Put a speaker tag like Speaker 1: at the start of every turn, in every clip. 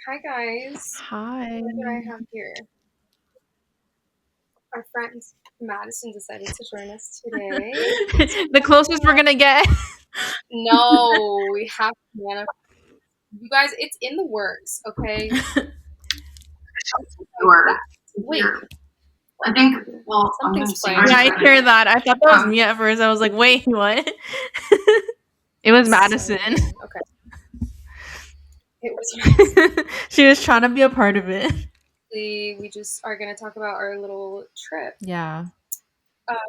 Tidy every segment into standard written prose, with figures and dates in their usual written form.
Speaker 1: Hi guys.
Speaker 2: Hi.
Speaker 1: Look what I have here. Our friend Madison decided to join us today.
Speaker 2: The closest we're gonna get.
Speaker 1: No, we have to manifest. You guys, it's in the works, okay?
Speaker 3: Your
Speaker 1: Wait,
Speaker 3: I think, well, I'm going to
Speaker 1: something's
Speaker 3: sing
Speaker 1: playing.
Speaker 2: Yeah, I
Speaker 3: right
Speaker 2: hear that. I thought that was me at first. I was like, wait, what? It was
Speaker 1: So
Speaker 2: Madison.
Speaker 1: annoying. Okay. It was Madison.
Speaker 2: She was trying to be a part of it.
Speaker 1: We just are gonna talk about our little trip.
Speaker 2: Yeah.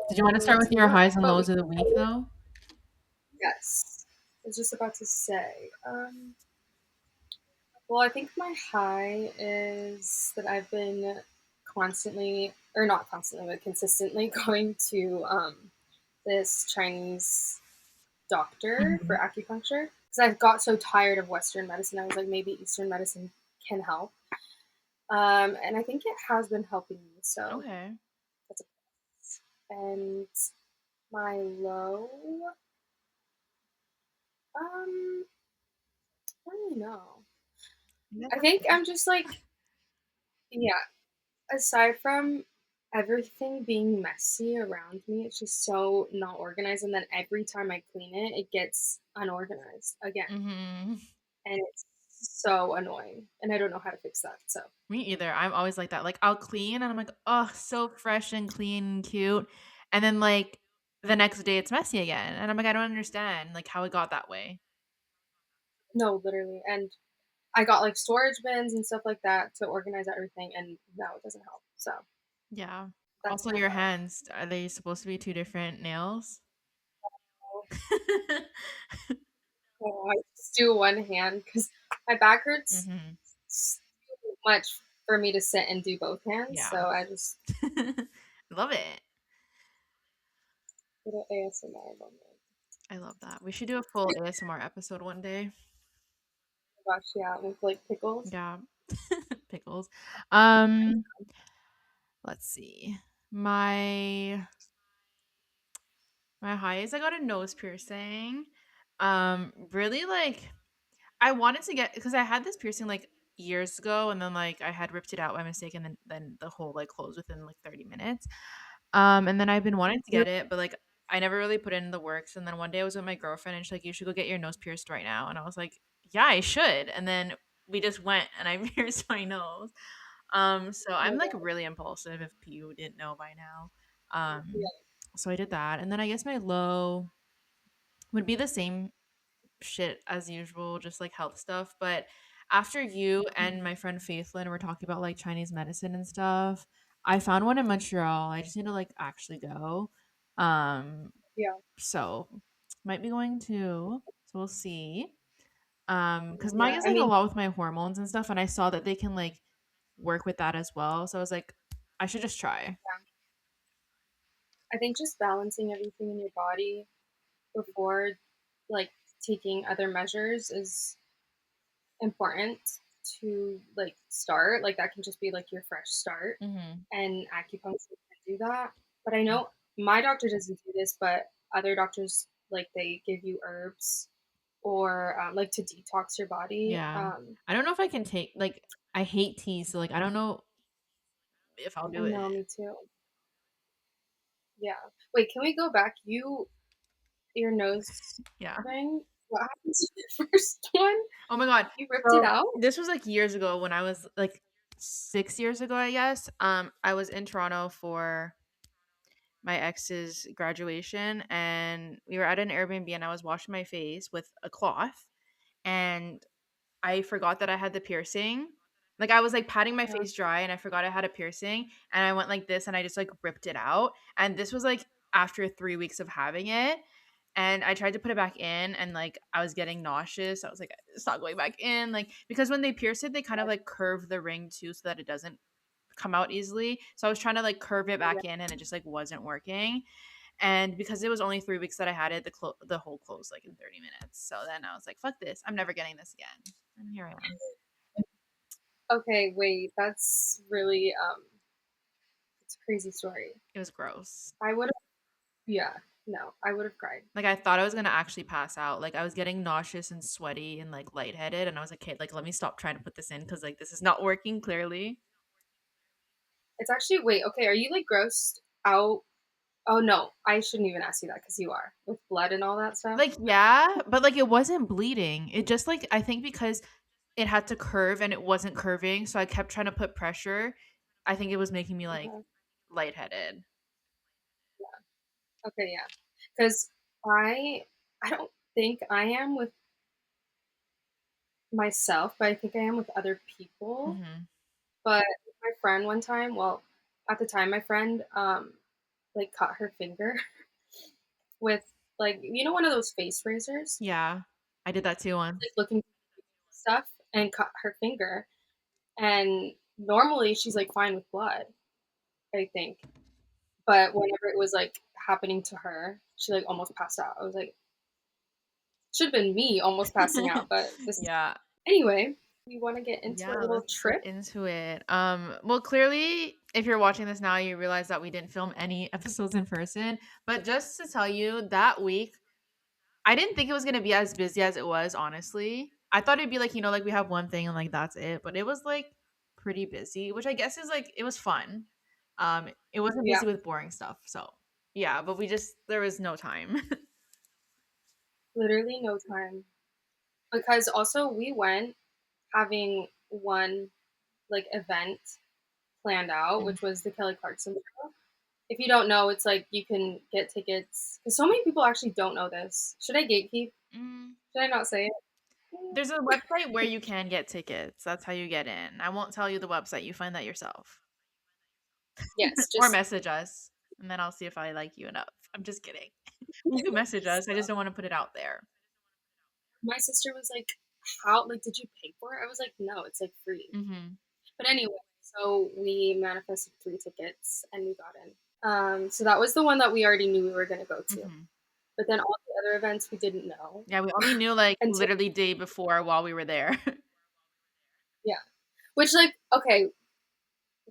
Speaker 2: Did you want to start with your
Speaker 1: Yeah,
Speaker 2: highs and
Speaker 1: but
Speaker 2: lows of the week, though?
Speaker 1: yes. I was just about to say. Well, I think my high is that I've been constantly, or not constantly, but consistently going to this Chinese doctor for
Speaker 2: Mhm.
Speaker 1: acupuncture because I got so tired of Western medicine. I was like, maybe Eastern medicine can help. And I think it has been helping me. So
Speaker 2: Okay.
Speaker 1: that's a plus. And my low, I don't really know. I think I'm just like, yeah, aside from everything being messy around me, it's just so not organized. And then every time I clean it, it gets unorganized again.
Speaker 2: Mm-hmm.
Speaker 1: And it's so annoying. And I don't know how to fix that. So,
Speaker 2: Me either. I'm always like that. Like, I'll clean and I'm like, oh, so fresh and clean and cute. And then, like, the next day it's messy again. And I'm like, I don't understand, like, how it got that way.
Speaker 1: no, literally. And I got like storage bins and stuff like that to organize everything. And no, it doesn't help. So,
Speaker 2: Yeah.
Speaker 1: that's
Speaker 2: Also,
Speaker 1: my
Speaker 2: your
Speaker 1: low.
Speaker 2: hands, are they supposed to be two different nails?
Speaker 1: So I just do one hand because my back hurts
Speaker 2: Mm-hmm.
Speaker 1: too much for me to sit and do both hands.
Speaker 2: Yeah.
Speaker 1: So I just
Speaker 2: Love it.
Speaker 1: did an ASMR moment.
Speaker 2: I love that. We should do a full ASMR episode one day.
Speaker 1: Oh gosh, yeah, with like pickles.
Speaker 2: Yeah. Pickles. Um, let's see. My my highs, I got a nose piercing. Really like I wanted to get because I had this piercing like years ago and then like I had ripped it out by mistake and then the hole like closed within like 30 minutes. And then I've been wanting to get it, but like I never really put it in the works. And then one day I was with my girlfriend and she's like, you should go get your nose pierced right now. And I was like, yeah, I should. And then we just went and I pierced my nose. So
Speaker 1: Oh
Speaker 2: I'm
Speaker 1: my
Speaker 2: like
Speaker 1: god.
Speaker 2: really impulsive if you didn't know by now.
Speaker 1: Yeah.
Speaker 2: So I did that. And then I guess my low would be the same shit as usual, just like health stuff. But after you and my friend Faithlin were talking about like Chinese medicine and stuff, I found one in Montreal. I just need to like actually go. Um,
Speaker 1: Yeah.
Speaker 2: so might be going to. So we'll see. Because mine
Speaker 1: Yeah.
Speaker 2: is
Speaker 1: I
Speaker 2: like a
Speaker 1: mean,
Speaker 2: lot with my hormones and stuff, and I saw that they can like work with that as well. So I was like, I should just try.
Speaker 1: I think just balancing everything in your body before like taking other measures is important to like start. Like that can just be like your fresh start.
Speaker 2: Mm-hmm.
Speaker 1: And acupuncture can do that. But I know my doctor doesn't do this, but other doctors like they give you herbs or like to detox your body.
Speaker 2: Yeah. I don't know if I can take like I hate tea, so like I don't know if I'll
Speaker 1: I
Speaker 2: do it.
Speaker 1: know, me too. Yeah. Wait, can we go back? Your nose
Speaker 2: Yeah.
Speaker 1: thing. What happened to the first one?
Speaker 2: Oh my god.
Speaker 1: You ripped it
Speaker 2: So
Speaker 1: out?
Speaker 2: this was like years ago when I was like 6 years ago, I guess. I was in Toronto for my ex's graduation and we were at an Airbnb and I was washing my face with a cloth and I forgot that I had the piercing. Like I was like patting my
Speaker 1: Yeah.
Speaker 2: face dry and I forgot I had a piercing and I went like this and I just like ripped it out. And this was like after 3 weeks of having it. And I tried to put it back in and like I was getting nauseous. I was like, it's not going back in. Like because when they pierce it, they kind of like curve the ring too so that it doesn't come out easily. So I was trying to like curve it
Speaker 1: Yeah.
Speaker 2: back in and it just like wasn't working. And because it was only 3 weeks that I had it, the hole closed like in 30 minutes. So then I was like, fuck this. I'm never getting this again. And here I am.
Speaker 1: Okay, wait, that's really it's a crazy story.
Speaker 2: It was gross.
Speaker 1: I would have, yeah, No, I would have cried.
Speaker 2: Like, I thought I was gonna actually pass out. Like, I was getting nauseous and sweaty and, like, lightheaded, and I was like, "Okay, like, let me stop trying to put this in because like, this is not working clearly."
Speaker 1: It's actually wait, okay, are you, like, grossed out? Oh, no, I shouldn't even ask you that because you are, with blood and all that stuff.
Speaker 2: Like, yeah, but, like, it wasn't bleeding. It just, like I think because it had to curve and it wasn't curving, so I kept trying to put pressure. I think it was making me, like,
Speaker 1: Uh-huh.
Speaker 2: lightheaded.
Speaker 1: Okay, yeah, because I don't think I am with myself, but I think I am with other people.
Speaker 2: Mhm.
Speaker 1: But my friend one time, well, at the time, my friend, like, cut her finger with, like, one of those face razors,
Speaker 2: Yeah. I did that too
Speaker 1: like,
Speaker 2: once.
Speaker 1: looking stuff, and cut her finger, and normally she's, like, fine with blood, I think, but whenever it was, like, happening to her, she, like, almost passed out. I was like, "Should've been me almost passing out, but this is."
Speaker 2: Yeah.
Speaker 1: Anyway, we wanna get into our
Speaker 2: Yeah,
Speaker 1: little
Speaker 2: let's get
Speaker 1: trip?
Speaker 2: into it. Well, clearly, if you're watching this now, you realize that we didn't film any episodes in person. But just to tell you, that week, I didn't think it was gonna be as busy as it was, honestly. I thought it'd be like, like we have one thing and like that's it. But it was like pretty busy, which I guess is like it was fun. It wasn't
Speaker 1: Yeah,
Speaker 2: busy with boring stuff. So yeah, but we just there was no time.
Speaker 1: literally no time, because also we went having one, like, event planned out, which was the Kelly Clarkson show. If you don't know, it's like you can get tickets, because so many people actually don't know this. Should I gatekeep?
Speaker 2: Mm.
Speaker 1: Should I not say it?
Speaker 2: There's a
Speaker 1: Mm.
Speaker 2: website where you can get tickets. That's how you get in. I won't tell you the website. You find that yourself.
Speaker 1: Yes,
Speaker 2: Or
Speaker 1: just
Speaker 2: message us, and then I'll see if I like you enough. I'm just kidding. You can message us. I just
Speaker 1: stop.
Speaker 2: don't want to put it out there.
Speaker 1: My sister was like, "How? Like, did you pay for it?" I was like, "No, it's like free."
Speaker 2: Mhm.
Speaker 1: But anyway, so we manifested 3 tickets and we got in. So that was the one that we already knew we were gonna go to.
Speaker 2: Mhm.
Speaker 1: But then all the other events we didn't know
Speaker 2: Yeah, we only knew, like,
Speaker 1: until
Speaker 2: literally day before while we were there.
Speaker 1: yeah. Which, like, okay,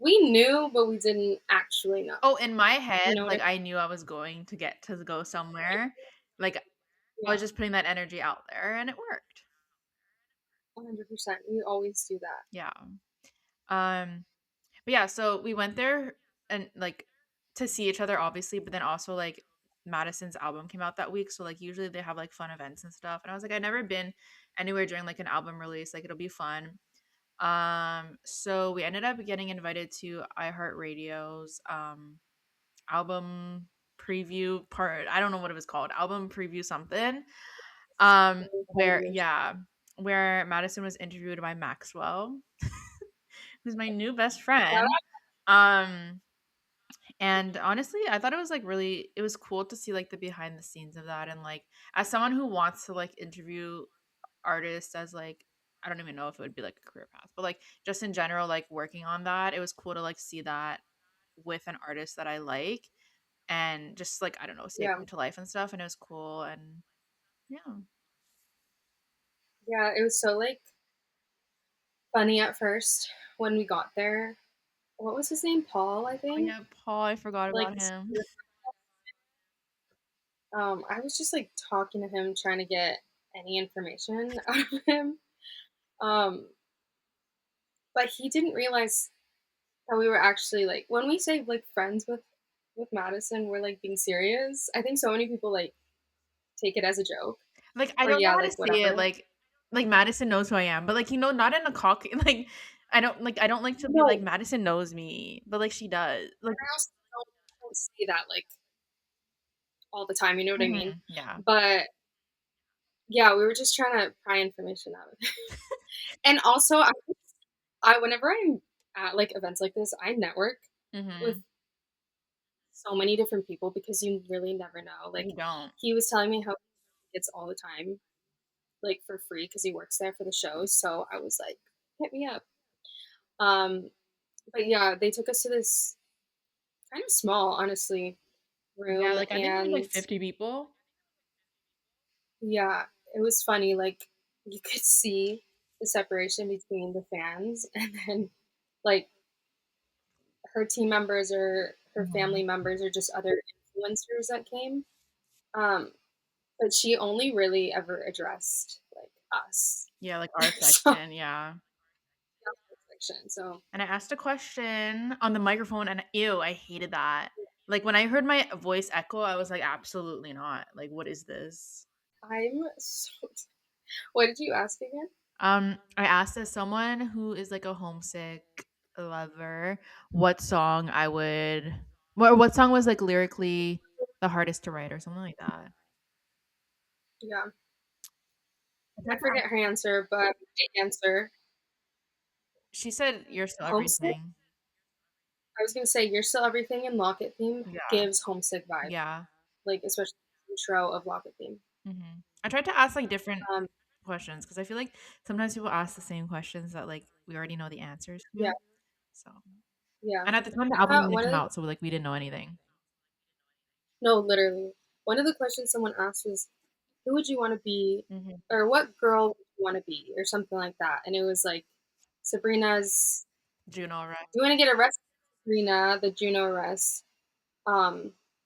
Speaker 1: we knew, but we didn't actually know.
Speaker 2: Oh, in my
Speaker 1: You
Speaker 2: head,
Speaker 1: know what I
Speaker 2: like, I knew I was going to get to go somewhere. Like, I
Speaker 1: Yeah,
Speaker 2: was just putting that energy out there, and it worked.
Speaker 1: 100%. We always do that.
Speaker 2: Yeah. Um, but yeah, so we went there and, like, to see each other, obviously, but then also, like, Madison's album came out that week, so, like, usually they have, like, fun events and stuff, and I was like, "I've never been anywhere during, like, an album release, like, it'll be fun." So we ended up getting invited to iHeartRadio's album preview part. I don't know what it was called. Album preview something. Where yeah, where Madison was interviewed by Maxwell, who's my new best
Speaker 1: Shout
Speaker 2: friend.
Speaker 1: out.
Speaker 2: Um and honestly, I thought it was like really it was cool to see like the behind the scenes of that and like as someone who wants to like interview artists as like I don't even know if it would be like a career path, but like just in general, like working on that, it was cool to like see that with an artist that I like and just like I don't know, see it
Speaker 1: Yeah.
Speaker 2: come to life and stuff. And it was cool and yeah.
Speaker 1: Yeah, it was so, like, funny at first when we got there. What was his name? Paul, I
Speaker 2: Oh
Speaker 1: think?
Speaker 2: yeah, Paul, I forgot
Speaker 1: Like,
Speaker 2: about him.
Speaker 1: I was just, like, talking to him, trying to get any information out of him. Um, but he didn't realize that we were actually, like, when we say, like, friends with Madison, we're, like, being serious. I think so many people, like, take it as a joke
Speaker 2: Like I
Speaker 1: or,
Speaker 2: don't know
Speaker 1: yeah,
Speaker 2: how to
Speaker 1: like,
Speaker 2: say it.
Speaker 1: whatever.
Speaker 2: Like Madison knows who I am, but like not in a cocky like I don't like to be like
Speaker 1: No,
Speaker 2: Madison knows me, but like she does. Like
Speaker 1: I also don't say that, like, all the time, you know what I mean?
Speaker 2: yeah.
Speaker 1: But, yeah, we were just trying to pry information out of him. And also, I whenever I'm at, like, events like this, I network with
Speaker 2: Mhm.
Speaker 1: so many different people because you really never know. Like,
Speaker 2: You don't.
Speaker 1: he was telling me how he gets all the time, like, for free because he works there for the shows, so I was like, "Hit me up." Um, but yeah, they took us to this kind of small, honestly,
Speaker 2: Yeah,
Speaker 1: room,
Speaker 2: like I think it was like
Speaker 1: and
Speaker 2: 50 people.
Speaker 1: yeah, it was funny, like, you could see the separation between the fans and then, like, her team members or her family
Speaker 2: Mhm.
Speaker 1: members or just other influencers that came. Um, but she only really ever addressed like us.
Speaker 2: Yeah, like our
Speaker 1: So
Speaker 2: section, yeah.
Speaker 1: section. So
Speaker 2: And I asked a question on the microphone and ew, I hated that. Like when I heard my voice echo, I was like, absolutely not. Like, what is this?
Speaker 1: I'm so. What did you ask again?
Speaker 2: I asked as someone who is like a homesick lover, what song I would what song was like lyrically the hardest to write or something like that.
Speaker 1: Yeah,
Speaker 2: I
Speaker 1: I
Speaker 2: tried to
Speaker 1: forget
Speaker 2: ask-
Speaker 1: her answer, but the answer
Speaker 2: She said you're still
Speaker 1: homesick.
Speaker 2: everything.
Speaker 1: I was gonna say "You're Still Everything" in Locket theme
Speaker 2: Yeah.
Speaker 1: gives homesick vibe,
Speaker 2: Yeah.
Speaker 1: like especially the intro of Locket theme.
Speaker 2: I tried to ask like different
Speaker 1: Um,
Speaker 2: questions because I feel like sometimes people ask the same questions that like we already know the answers
Speaker 1: yeah,
Speaker 2: to. So,
Speaker 1: yeah.
Speaker 2: and at the time the
Speaker 1: I
Speaker 2: album
Speaker 1: thought
Speaker 2: didn't
Speaker 1: one
Speaker 2: come
Speaker 1: of the
Speaker 2: out, so like we didn't know anything.
Speaker 1: no, literally one of the questions someone asked was, "Who would you want to be,
Speaker 2: hmm
Speaker 1: or what girl would you want to be, or something like that?" And it was like Sabrina's.
Speaker 2: Juno, right?
Speaker 1: "Do you want to get arrested, Sabrina?" The Juno arrest.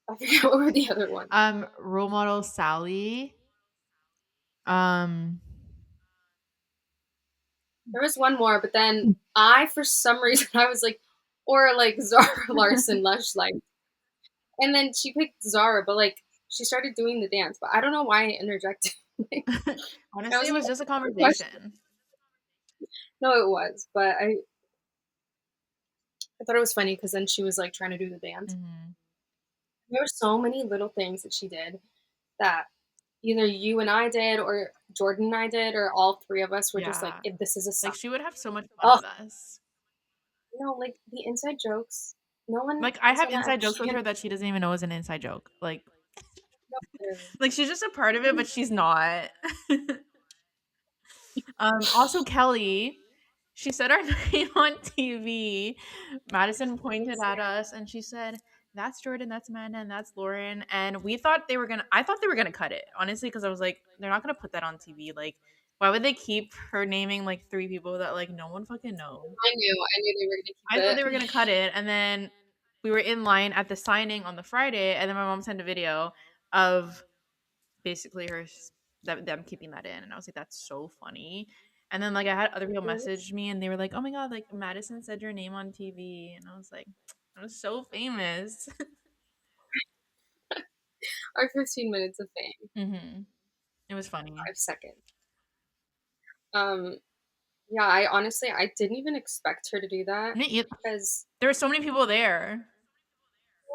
Speaker 1: I forget what were the other ones.
Speaker 2: Role model Sally. Um,
Speaker 1: There was one more, but then I, for some reason, I was like, or like Zara Larson, Lush Life. And then she picked Zara, but like she started doing the dance, but I don't know why I interjected. Like, that
Speaker 2: honestly,
Speaker 1: was
Speaker 2: it
Speaker 1: my
Speaker 2: was just a
Speaker 1: question.
Speaker 2: conversation.
Speaker 1: No, it was, but I thought it was funny because then she was like trying to do the dance.
Speaker 2: hmm
Speaker 1: There were so many little things that she did that either you and I did, or Jordan and I did, or all three of us were just like,
Speaker 2: Yeah,
Speaker 1: This is a sign."
Speaker 2: like she would have so much fun
Speaker 1: Oh,
Speaker 2: with us.
Speaker 1: like the inside jokes. No one
Speaker 2: Like I
Speaker 1: is
Speaker 2: have
Speaker 1: gonna
Speaker 2: inside jokes with
Speaker 1: understand.
Speaker 2: her that she doesn't even know is an inside joke.
Speaker 1: No, literally.
Speaker 2: Like she's just a part of it, but she's not. Also Kelly, she said our name on TV. Madison pointed at us and she said, "That's Jordan, that's Amanda, and that's Lauren." And we thought they were gonna. I thought they were gonna cut it honestly because I was like, they're not gonna put that on TV. Like, why would they keep her naming like three people that like no one fucking knows?
Speaker 1: I knew they were gonna
Speaker 2: I thought
Speaker 1: keep
Speaker 2: they were
Speaker 1: it.
Speaker 2: gonna cut it, and then we were in line at the signing on the Friday, and then my mom sent a video of basically them keeping that in, and I was like, "That's so funny." And then like I had other people message me, and they were like, "Oh my god, like Madison said your name on TV," and I was like, "I was so famous."
Speaker 1: Our 15 minutes of fame,
Speaker 2: It was funny.
Speaker 1: 5 seconds. Um, yeah, I honestly I didn't even expect her to do that
Speaker 2: Me either.
Speaker 1: because
Speaker 2: There were so many people there.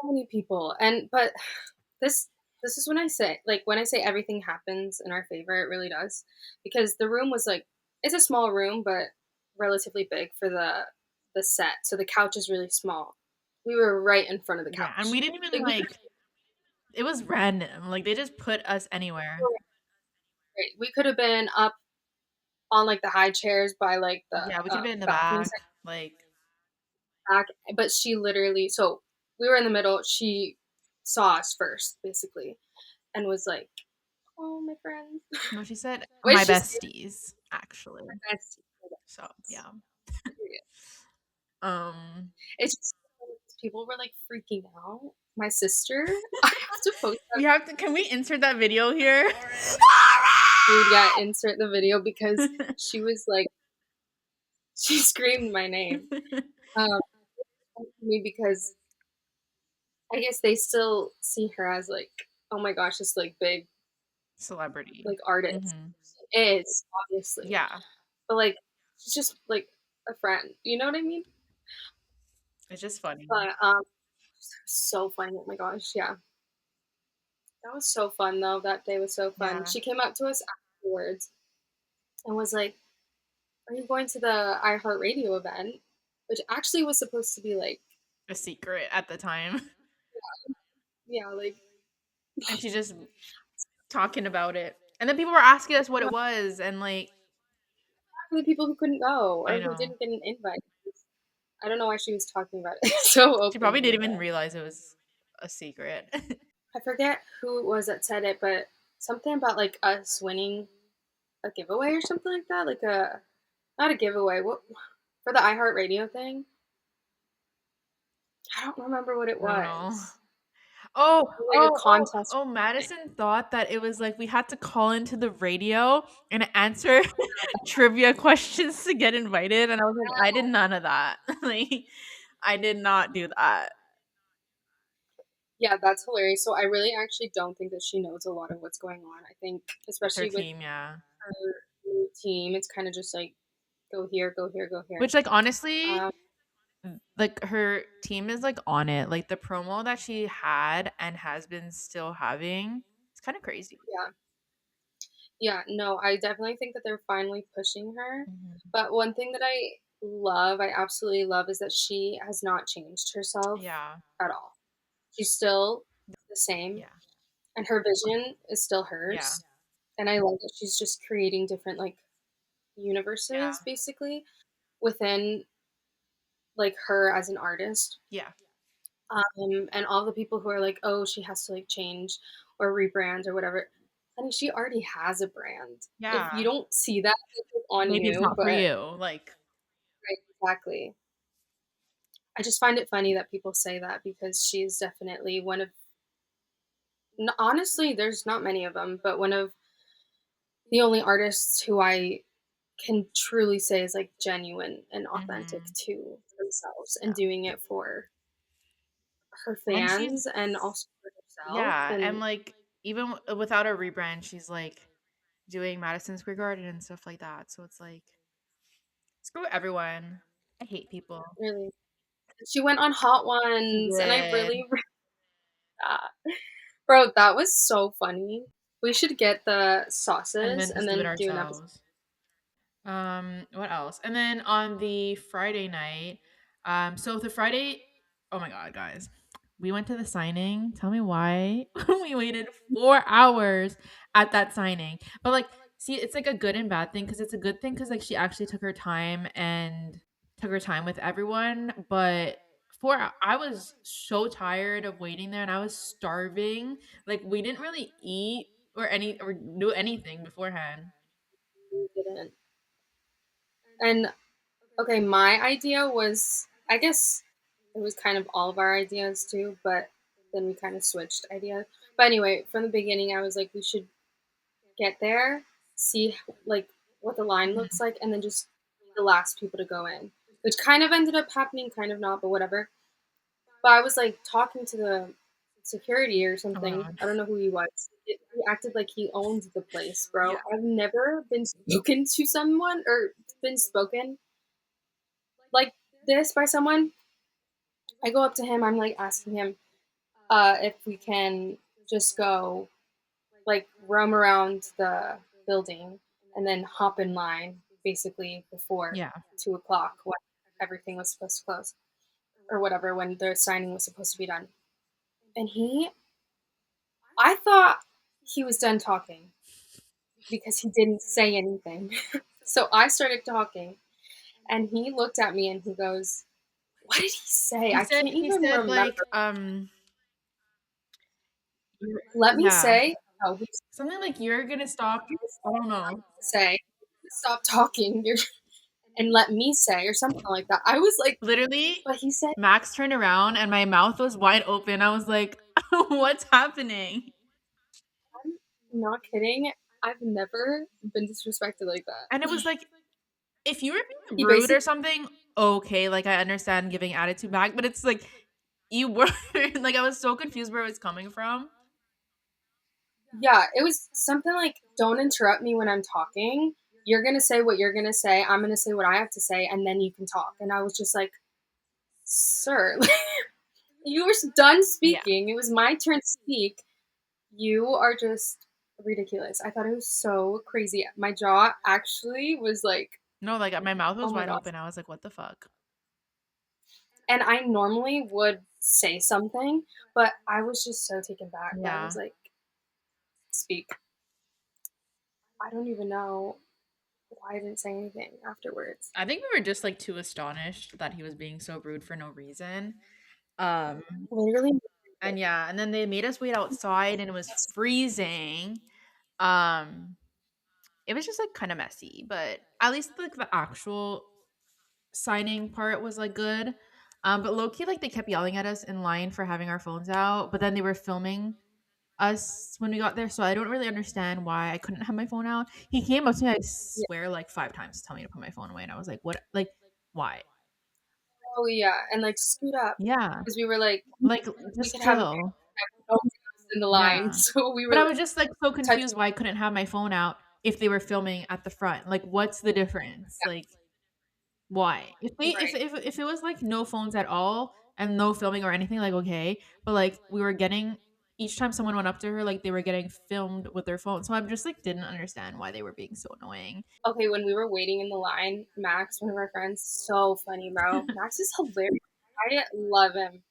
Speaker 1: so many people. And but this this is when I say everything happens in our favor, it really does. Because the room was like, it's a small room, but relatively big for the set. So the couch is really small. We were right in front of the
Speaker 2: Yeah, and we
Speaker 1: couch.
Speaker 2: didn't even
Speaker 1: Like
Speaker 2: like. It was random. Like they just put us anywhere.
Speaker 1: we could have been up on like the high chairs by like the
Speaker 2: Yeah, we could have been in the
Speaker 1: balcony
Speaker 2: back. Like
Speaker 1: back, but she literally so we were in the middle. She saw us first, basically, and was like, "Oh, my friends."
Speaker 2: no, she said
Speaker 1: Which
Speaker 2: my
Speaker 1: she's
Speaker 2: besties actually.
Speaker 1: that's
Speaker 2: So yeah.
Speaker 1: it's just people were like freaking out. My sister, I have to post that.
Speaker 2: We have to. Can we insert that video here?
Speaker 1: Dude, yeah, insert the video because she was like, she screamed my name. Um, me because I guess they still see her as like, oh my gosh, this like big
Speaker 2: Celebrity.
Speaker 1: like artist.
Speaker 2: hmm
Speaker 1: She is obviously,
Speaker 2: Yeah,
Speaker 1: but like she's just like a friend. You know what I mean?
Speaker 2: it's just funny.
Speaker 1: But so funny. Oh my gosh, yeah, that was so fun though. That day was so fun.
Speaker 2: Yeah,
Speaker 1: She came up to us afterwards and was like, "Are you going to the iHeartRadio event?" Which actually was supposed to be like,
Speaker 2: a secret at the time,
Speaker 1: yeah, like
Speaker 2: and she's just talking about it. And then people were asking us what it was, and like,
Speaker 1: for the people who couldn't go
Speaker 2: I
Speaker 1: or who
Speaker 2: know
Speaker 1: didn't get an invite. I don't know why she was talking about it so
Speaker 2: she probably
Speaker 1: openly,
Speaker 2: didn't even
Speaker 1: but
Speaker 2: realize it was a secret.
Speaker 1: I forget who it was that said it, but something about like us winning a giveaway or something like that. Like a not a giveaway. What for the iHeartRadio thing? I don't remember what it
Speaker 2: I don't know.
Speaker 1: was.
Speaker 2: Oh,
Speaker 1: like a
Speaker 2: oh, oh,
Speaker 1: contest.
Speaker 2: oh, Madison thought that it was like we had to call into the radio and answer trivia questions to get invited, and I was like, I did none of that. Like, I did not do that
Speaker 1: Yeah, that's hilarious. So I really actually don't think that she knows a lot of what's going on. I think,
Speaker 2: with her
Speaker 1: especially with
Speaker 2: team, yeah.
Speaker 1: her new team, it's kind of just like go here, go here, go here.
Speaker 2: Which, like, honestly,
Speaker 1: Um,
Speaker 2: like her team is like on it. Like the promo that she had and has been still having, it's kind of crazy.
Speaker 1: yeah, yeah, no, I definitely think that they're finally pushing her.
Speaker 2: Mhm.
Speaker 1: But one thing that I absolutely love, is that she has not changed herself
Speaker 2: Yeah,
Speaker 1: at all. She's still the same,
Speaker 2: yeah,
Speaker 1: and her vision is still
Speaker 2: yeah,
Speaker 1: hers. And I love that she's just creating different like
Speaker 2: yeah,
Speaker 1: universes basically within like her as an artist.
Speaker 2: yeah,
Speaker 1: And all the people who are like, oh, she has to like change or rebrand or whatever. I mean, she already has a brand. If
Speaker 2: yeah.
Speaker 1: you don't see that, it's like on
Speaker 2: Maybe it's
Speaker 1: you,
Speaker 2: not for
Speaker 1: but
Speaker 2: you. Like,
Speaker 1: right, exactly. I just find it funny that people say that, because she's definitely one of, honestly, there's not many of them, but one of the only artists who I can truly say is like genuine and authentic
Speaker 2: hmm,
Speaker 1: to themselves,
Speaker 2: yeah.
Speaker 1: and doing it for her
Speaker 2: And she's,
Speaker 1: fans and also for herself.
Speaker 2: yeah, and
Speaker 1: And
Speaker 2: like even without a rebrand, she's like doing Madison Square Garden and stuff like that. So it's like screw everyone. I hate people.
Speaker 1: really, she went on Hot
Speaker 2: She
Speaker 1: Ones, and I
Speaker 2: did.
Speaker 1: really that. Bro, that was so funny. We should get the
Speaker 2: And
Speaker 1: sauces
Speaker 2: then
Speaker 1: and
Speaker 2: just do it
Speaker 1: then do an episode.
Speaker 2: ourselves. What else? And then on the Friday night, so the Friday, oh my god, guys. We went to the signing. Tell me why we waited 4 hours at that signing. But like, see, it's like a good and bad thing because it's a good thing because like she actually took her time and took her time with everyone. But I was so tired of waiting there and I was starving. Like we didn't really eat or do anything beforehand.
Speaker 1: We didn't. And okay, my idea was, I guess it was kind of all of our ideas too, but then we kind of switched ideas. But anyway, from the beginning, I was like, we should get there, see like what the line looks
Speaker 2: Mhm.
Speaker 1: like, and then just be the last people to go in, which kind of ended up happening, kind of not, but whatever. But I was like talking to the security or
Speaker 2: Oh my
Speaker 1: something.
Speaker 2: god.
Speaker 1: I don't know who he was. He acted like he owned the place, bro.
Speaker 2: Yeah.
Speaker 1: I've never been spoken to someone or been spoken like this by someone. I go up to him. I'm like asking him if we can just go like roam around the building and then hop in line basically before
Speaker 2: Yeah.
Speaker 1: 2 o'clock when everything was supposed to close or whatever, when the signing was supposed to be done. And I thought he was done talking because he didn't say anything. So I started talking, and he looked at me and he goes, what did he say? I can't
Speaker 2: He
Speaker 1: even
Speaker 2: said
Speaker 1: remember.
Speaker 2: like
Speaker 1: Let me
Speaker 2: yeah.
Speaker 1: say, oh,
Speaker 2: Something like you're gonna stop. I don't know.
Speaker 1: say, stop talking, and let me say, or something like that. I was like,
Speaker 2: Literally,
Speaker 1: but he said,
Speaker 2: Max turned around and my mouth was wide open. I was like, what's happening?
Speaker 1: I'm not kidding. I've never been disrespected like
Speaker 2: And it
Speaker 1: that.
Speaker 2: was like, if you were being
Speaker 1: He
Speaker 2: rude or
Speaker 1: basically,
Speaker 2: something, okay, like I understand giving attitude back, but it's like you were like I was so confused where it was coming from.
Speaker 1: yeah, it was something like, don't interrupt me when I'm talking. You're going to say what you're going to say. I'm going to say what I have to say, and then you can talk. And I was just like, sir, you were done
Speaker 2: Yeah.
Speaker 1: speaking. It was my turn to speak. You are just ridiculous. I thought it was so crazy. My jaw actually was like,
Speaker 2: No, like my mouth
Speaker 1: oh
Speaker 2: was
Speaker 1: my
Speaker 2: wide
Speaker 1: gosh.
Speaker 2: open. I was like, what the fuck?
Speaker 1: And I normally would say something, but I was just so taken back that I was
Speaker 2: Yeah.
Speaker 1: like, speak. I don't even know why I didn't say anything afterwards.
Speaker 2: I think we were just like too astonished that he was being so rude for no reason. Um
Speaker 1: Literally,
Speaker 2: and yeah, and then they made us wait outside and it was freezing. Um it was just like kind of messy, but at least like the actual signing part was like good. But low key, like they kept yelling at us in line for having our phones out, but then they were filming us when we got there, so I don't really understand why I couldn't have my phone out. He came up to me, I
Speaker 1: Yeah.
Speaker 2: swear, like 5 times to tell me to put my phone away, and I was like, "What? Like, why?"
Speaker 1: Oh, yeah, and, like, scoot up
Speaker 2: Yeah,
Speaker 1: because we were like,
Speaker 2: like
Speaker 1: we
Speaker 2: just
Speaker 1: could have a
Speaker 2: chill.
Speaker 1: no one else in the line,
Speaker 2: Yeah,
Speaker 1: so we
Speaker 2: but
Speaker 1: were,
Speaker 2: I
Speaker 1: like,
Speaker 2: was just like so confused
Speaker 1: touching.
Speaker 2: why I couldn't have my phone out if they were filming at the front. Like, what's the difference?
Speaker 1: Yeah,
Speaker 2: Like, why?
Speaker 1: right.
Speaker 2: If it was like no phones at all and no filming or anything, like okay, but like we were getting each time someone went up to her, like they were getting filmed with their phone. So I'm just like didn't understand why they were being so annoying.
Speaker 1: Okay, when we were waiting in the line, Max, one of our friends, so funny, bro. Max is hilarious. I love him.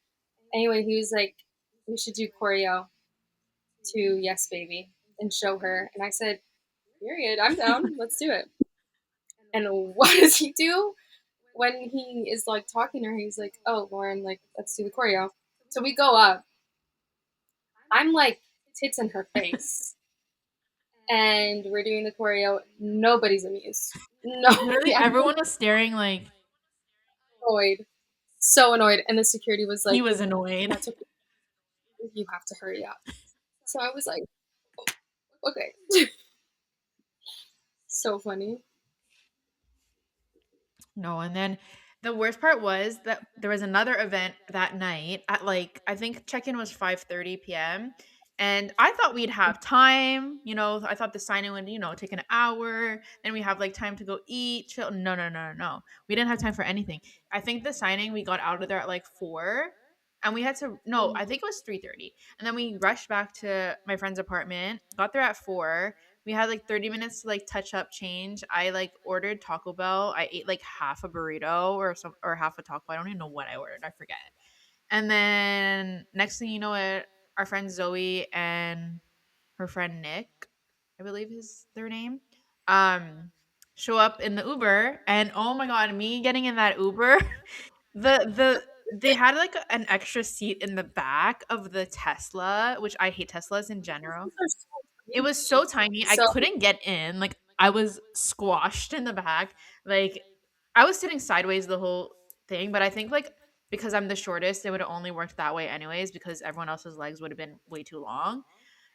Speaker 1: Anyway, he was like, "We should do choreo to Yes Baby and show her." And I said, "Period, I'm down. Let's do it." And what does he do? When he is like talking to her, he's like, "Oh, Lauren, like, let's do the choreo." So we go up. I'm like tits in her face. And we're doing the choreo. Nobody's amused.
Speaker 2: Literally
Speaker 1: Nobody.
Speaker 2: everyone
Speaker 1: Everyone's
Speaker 2: was staring like
Speaker 1: annoyed. So annoyed. And the security was
Speaker 2: he
Speaker 1: like,
Speaker 2: was annoyed.
Speaker 1: "That's okay. You have to hurry up." So I was like, "Okay." So funny.
Speaker 2: No, and then the worst part was that there was another event that night at like I think check-in was 5:30 p.m. And I thought we'd have time, I thought the sign-in would, take an hour, then we have like time to go eat, chill. No, no, no, no, no. We didn't have time for anything. I think the signing we got out of there at like 4 and we had to no, I
Speaker 1: Mhm.
Speaker 2: think it was 3:30. And then we rushed back to my friend's apartment, got there at 4. We had like 30 minutes to like touch up, change. I like ordered Taco Bell. I ate like half a burrito or half a taco. I don't even know what I ordered. I forget. And then next thing you know it, our friend Zoe and her friend Nick, I believe is their name, um, show up in the Uber, and oh my god, me getting in that Uber, they had like an extra seat in the back of the Tesla, which I hate Teslas in general.
Speaker 1: These are so
Speaker 2: It
Speaker 1: tiny.
Speaker 2: was so tiny, I
Speaker 1: So
Speaker 2: couldn't get in, like, I was squashed in the back, like, I was sitting sideways the whole thing, but I think, like, because I'm the shortest, it would've only worked that way anyways because everyone else's legs would've been way too long,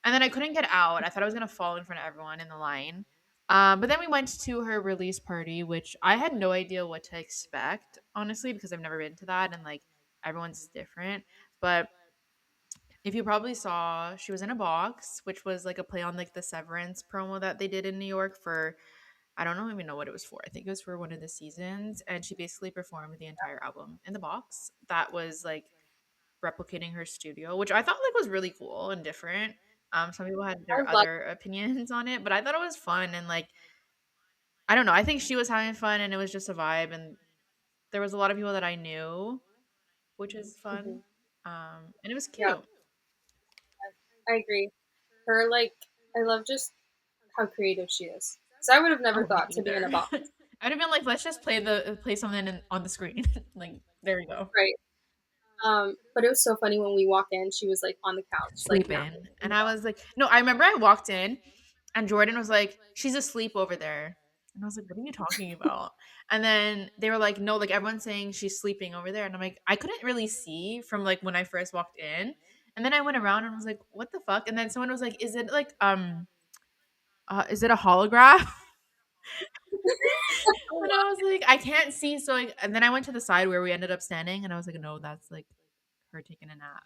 Speaker 2: and then I couldn't get out, I thought I was gonna fall in front of everyone in the line, but then we went to her release party, which I had no idea what to expect, honestly, because I've never been to that, and, like, everyone's different, but if you probably saw, she was in a box, which was like a play on like the Severance promo that they did in New York for I don't even know what it was for. I think it was for one of the seasons, and she basically performed the entire album in the box. That was like replicating her studio, which I thought like was really cool and different. Some people had
Speaker 1: I
Speaker 2: their
Speaker 1: love.
Speaker 2: other opinions on it, but I thought it was fun and like I don't know. I think she was having fun and it was just a vibe, and there was a lot of people that I knew, which is fun.
Speaker 1: Mhm.
Speaker 2: And it was
Speaker 1: Yeah,
Speaker 2: cute.
Speaker 1: I agree. Her like, I love just how creative she is. So I would have never
Speaker 2: Oh, me
Speaker 1: thought to be in
Speaker 2: either.
Speaker 1: a box,
Speaker 2: I'd have been like, let's just play something on the screen. Like, there you go.
Speaker 1: right? But it was so funny when we walked in. She was like on the couch, like
Speaker 2: Sleeping.
Speaker 1: napping in
Speaker 2: And
Speaker 1: the
Speaker 2: I
Speaker 1: box.
Speaker 2: was like, no, I remember I walked in and Jordan was like, she's asleep over there. And I was like, what are you talking about? And then they were like, no, like everyone's saying she's sleeping over there. And I'm like, I couldn't really see from like when I first walked in. And then I went around and was like, what the fuck? And then someone was like, is it a holograph?
Speaker 1: Oh,
Speaker 2: And I was like, I can't see. So like, and then I went to the side where we ended up standing, and I was like, no, that's like her taking a nap.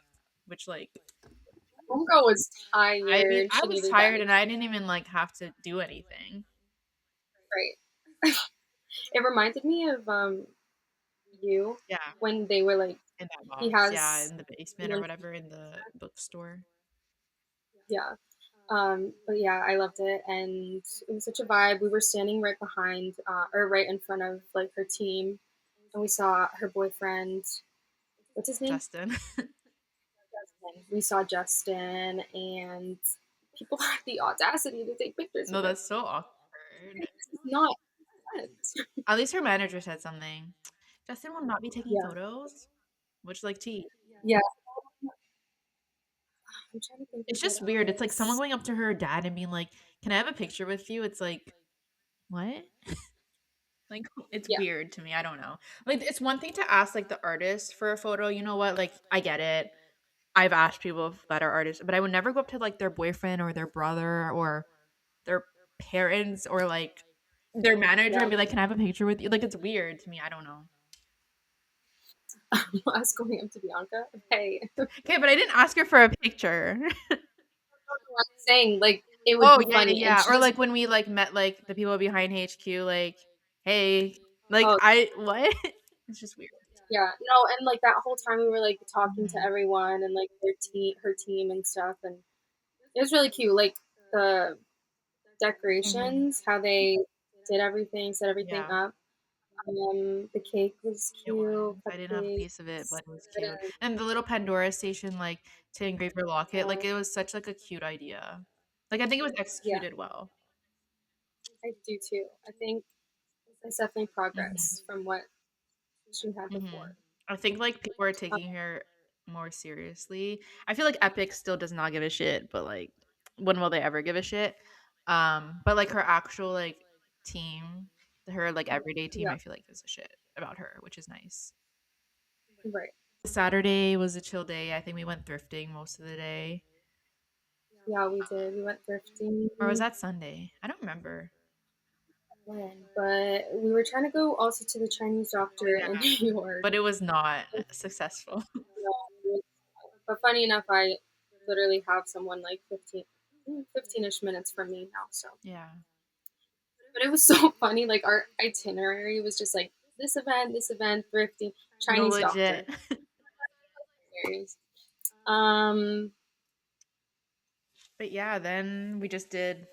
Speaker 2: Which like,
Speaker 1: homegirl was
Speaker 2: I mean,
Speaker 1: tired.
Speaker 2: I
Speaker 1: She
Speaker 2: was
Speaker 1: needed that
Speaker 2: tired,
Speaker 1: me
Speaker 2: and I didn't even like have to do anything
Speaker 1: right. It reminded me of you
Speaker 2: Yeah,
Speaker 1: when they were like
Speaker 2: in that
Speaker 1: he
Speaker 2: box. Yeah,
Speaker 1: has
Speaker 2: in the basement or
Speaker 1: one
Speaker 2: whatever in the bookstore.
Speaker 1: yeah. But yeah, I loved it, and it was such a vibe. We were standing right behind, or right in front of like her team, and we saw her boyfriend. What's his name?
Speaker 2: Justin.
Speaker 1: Justin. We saw Justin, and people had the audacity to take pictures
Speaker 2: No,
Speaker 1: with him.
Speaker 2: that's so awkward.
Speaker 1: This is not friends.
Speaker 2: At least her manager said something. Justin will not be taking
Speaker 1: Yeah,
Speaker 2: photos, which like tea.
Speaker 1: yeah. I'm trying to think of
Speaker 2: It's
Speaker 1: what
Speaker 2: just weird. It's like someone
Speaker 1: else.
Speaker 2: going up to her dad and being like, "Can I have a picture with you?" It's like, what? Like, it's
Speaker 1: Yeah.
Speaker 2: weird to me. I don't know. Like, it's one thing to ask like the artist for a photo. You know what? Like, I get it. I've asked people that are artists, but I would never go up to like their boyfriend or their brother or their parents or like their manager and
Speaker 1: Yeah.
Speaker 2: be like, "Can I have a picture with you?" Like, it's weird to me. I don't know.
Speaker 1: I was going up to Bianca. Hey,
Speaker 2: Okay, but I didn't ask her for a picture.
Speaker 1: I'm saying like it would
Speaker 2: Oh
Speaker 1: be
Speaker 2: yeah, yeah,
Speaker 1: funny, and
Speaker 2: yeah.
Speaker 1: she
Speaker 2: Or
Speaker 1: doesn't.
Speaker 2: like when we like met like the people behind HQ, like, hey, like
Speaker 1: Oh
Speaker 2: I what? It's just weird.
Speaker 1: yeah, no, and like that whole time we were like talking to
Speaker 2: Mhm.
Speaker 1: everyone and like her team and stuff, and it was really cute. Like the
Speaker 2: Mhm.
Speaker 1: decorations, how they did everything, set everything
Speaker 2: Yeah.
Speaker 1: up. The cake was
Speaker 2: It was.
Speaker 1: cute,
Speaker 2: I didn't have a
Speaker 1: cupcakes,
Speaker 2: piece of it, but it was cute.
Speaker 1: and
Speaker 2: And the little Pandora station, like to engrave your locket,
Speaker 1: uh,
Speaker 2: like it was such like a cute idea. Like I think it was
Speaker 1: yeah,
Speaker 2: executed well.
Speaker 1: I do too. I think it's definitely
Speaker 2: Mhm.
Speaker 1: progress from what she had
Speaker 2: Mhm.
Speaker 1: before.
Speaker 2: I think like people are
Speaker 1: Uh,
Speaker 2: taking her more seriously. I feel like Epic still does not give a shit, but like when will they ever give a shit? But like her actual like team, her like everyday team,
Speaker 1: yeah,
Speaker 2: I feel like gives a shit about her, which is nice.
Speaker 1: right.
Speaker 2: Saturday was a chill day. I think we went thrifting most of the day.
Speaker 1: Yeah, we did. We went thrifting
Speaker 2: Or was that Sunday? I don't remember.
Speaker 1: when, but we were trying to go also to the Chinese
Speaker 2: Oh
Speaker 1: doctor in
Speaker 2: yeah.
Speaker 1: New York.
Speaker 2: But it was not successful.
Speaker 1: But funny enough, I literally have someone like 15-ish minutes from me now. So,
Speaker 2: Yeah.
Speaker 1: but it was so funny. Like our itinerary was just like this event, thrifting,
Speaker 2: No,
Speaker 1: Chinese doctor.
Speaker 2: legit.
Speaker 1: Hilarious. Um,
Speaker 2: But yeah, then we just did.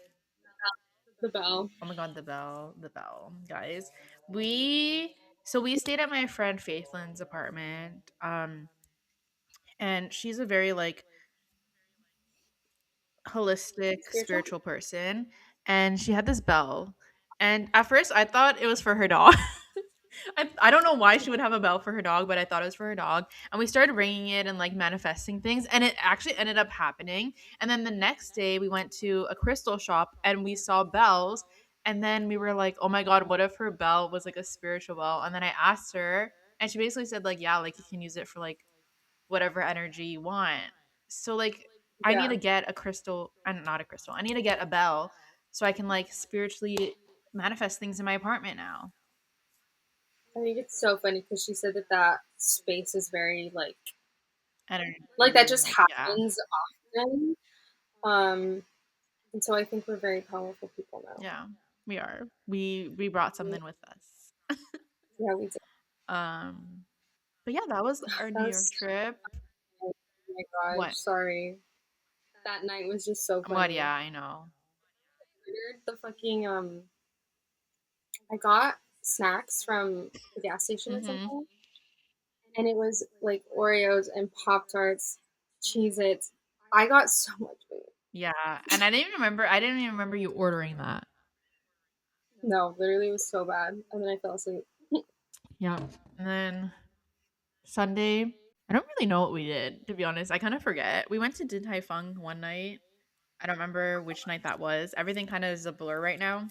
Speaker 1: the bell.
Speaker 2: Oh my god, the bell, guys. We stayed at my friend Faithland's apartment. And she's a very like holistic
Speaker 1: Spiritual?
Speaker 2: spiritual person, and she had this bell. And at first I thought it was for her dog. I don't know why she would have a bell for her dog, but I thought it was for her dog. And we started ringing it and like manifesting things, and it actually ended up happening. And then the next day, we went to a crystal shop and we saw bells. And then we were like, oh my God, what if her bell was like a spiritual bell? And then I asked her, and she basically said, like, yeah, like you can use it for like whatever energy you want. So, like, I need
Speaker 1: Yeah.
Speaker 2: to get a crystal, and not a crystal, I need to get a bell so I can like spiritually manifest things in my apartment now.
Speaker 1: I think it's so funny because she said that that space is very like that
Speaker 2: Energy,
Speaker 1: just
Speaker 2: like, yeah.
Speaker 1: happens often. Um, and so I think we're very powerful people now.
Speaker 2: Yeah, we are. We brought something with us.
Speaker 1: Yeah, we did.
Speaker 2: Um, but yeah, that was our
Speaker 1: That
Speaker 2: New York
Speaker 1: was.
Speaker 2: trip.
Speaker 1: Oh my gosh,
Speaker 2: What?
Speaker 1: sorry. That night was just so
Speaker 2: What?
Speaker 1: funny.
Speaker 2: Yeah, I know.
Speaker 1: Ordered the fucking I got snacks from the gas station or
Speaker 2: Mm-hmm.
Speaker 1: something, and it was like Oreos and Pop Tarts, Cheez Its. I got so much food.
Speaker 2: Yeah, and I didn't even remember. I didn't even remember you ordering that.
Speaker 1: No, literally, it was so bad. And then I fell asleep.
Speaker 2: Yeah, and then Sunday, I don't really know what we did. To be honest, I kind of forget. We went to Din Tai Fung one night. I don't remember which night that was. Everything kind of is a blur right now.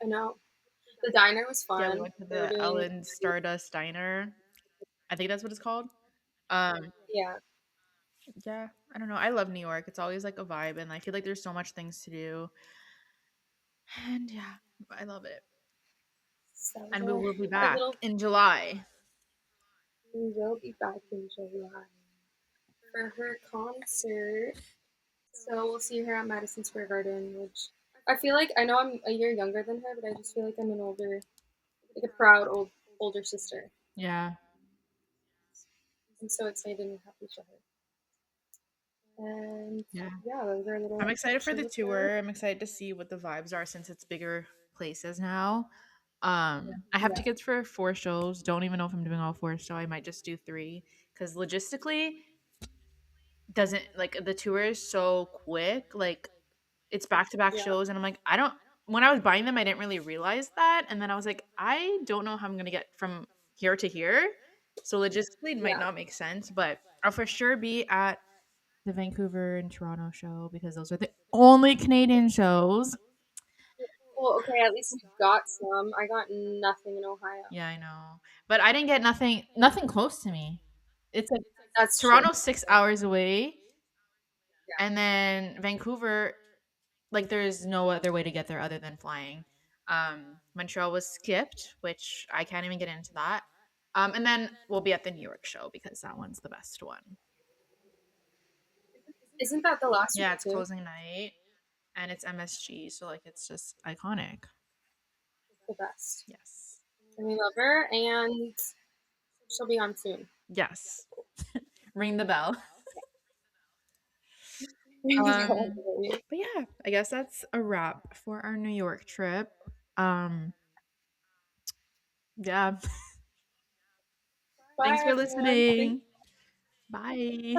Speaker 1: I know. The diner was
Speaker 2: Yeah, we
Speaker 1: fun.
Speaker 2: went to
Speaker 1: They were
Speaker 2: the
Speaker 1: doing,
Speaker 2: Ellen Stardust Diner. I think that's what it's called. Um,
Speaker 1: yeah,
Speaker 2: yeah, I don't know. I love New York. It's always like a vibe, and I feel like there's so much things to do. And yeah, I love it.
Speaker 1: so that was
Speaker 2: And we will be
Speaker 1: our
Speaker 2: back
Speaker 1: little.
Speaker 2: in July.
Speaker 1: We will be back in July for her concert. So we'll see her at Madison Square Garden, which I feel like I know I'm a year younger than her, but I just feel like I'm an older, like a proud older sister.
Speaker 2: Yeah.
Speaker 1: I'm so excited and happy for her. And
Speaker 2: Yeah.
Speaker 1: yeah, those are
Speaker 2: I'm
Speaker 1: little
Speaker 2: excited for
Speaker 1: pictures
Speaker 2: the
Speaker 1: of her.
Speaker 2: tour. I'm excited to see what the vibes are since it's bigger places now. I have
Speaker 1: Yeah,
Speaker 2: tickets for 4 shows. Don't even know if I'm doing all four, so I might just do three. Because logistically, doesn't like the tour is so quick. Like it's back to back
Speaker 1: yeah,
Speaker 2: shows, and I'm like, I don't. When I was buying them, I didn't really realize that, and then I was like, I don't know how I'm gonna get from here to here. So logistically, it might
Speaker 1: yeah.
Speaker 2: not make sense, but I'll for sure be at the Vancouver and Toronto show because those are the only Canadian shows.
Speaker 1: Well, okay, at least you got some. I got nothing in Ohio.
Speaker 2: Yeah, I know. But I didn't get nothing close to me. It's like
Speaker 1: That's true.
Speaker 2: Toronto's 6 hours away,
Speaker 1: Yeah.
Speaker 2: and then Vancouver, like there's no other way to get there other than flying. Montreal was skipped, which I can't even get into that. And then we'll be at the New York show because that one's the best one.
Speaker 1: Isn't that the last
Speaker 2: Yeah,
Speaker 1: week
Speaker 2: it's
Speaker 1: too?
Speaker 2: closing night and it's MSG, so like it's just iconic.
Speaker 1: The best.
Speaker 2: Yes.
Speaker 1: And we love her, and she'll be on soon.
Speaker 2: Yes. Ring the bell. Um but yeah, I guess that's a wrap for our New York trip. Um yeah. Thanks
Speaker 1: Bye,
Speaker 2: for
Speaker 1: everyone. Thank
Speaker 2: listening. Bye.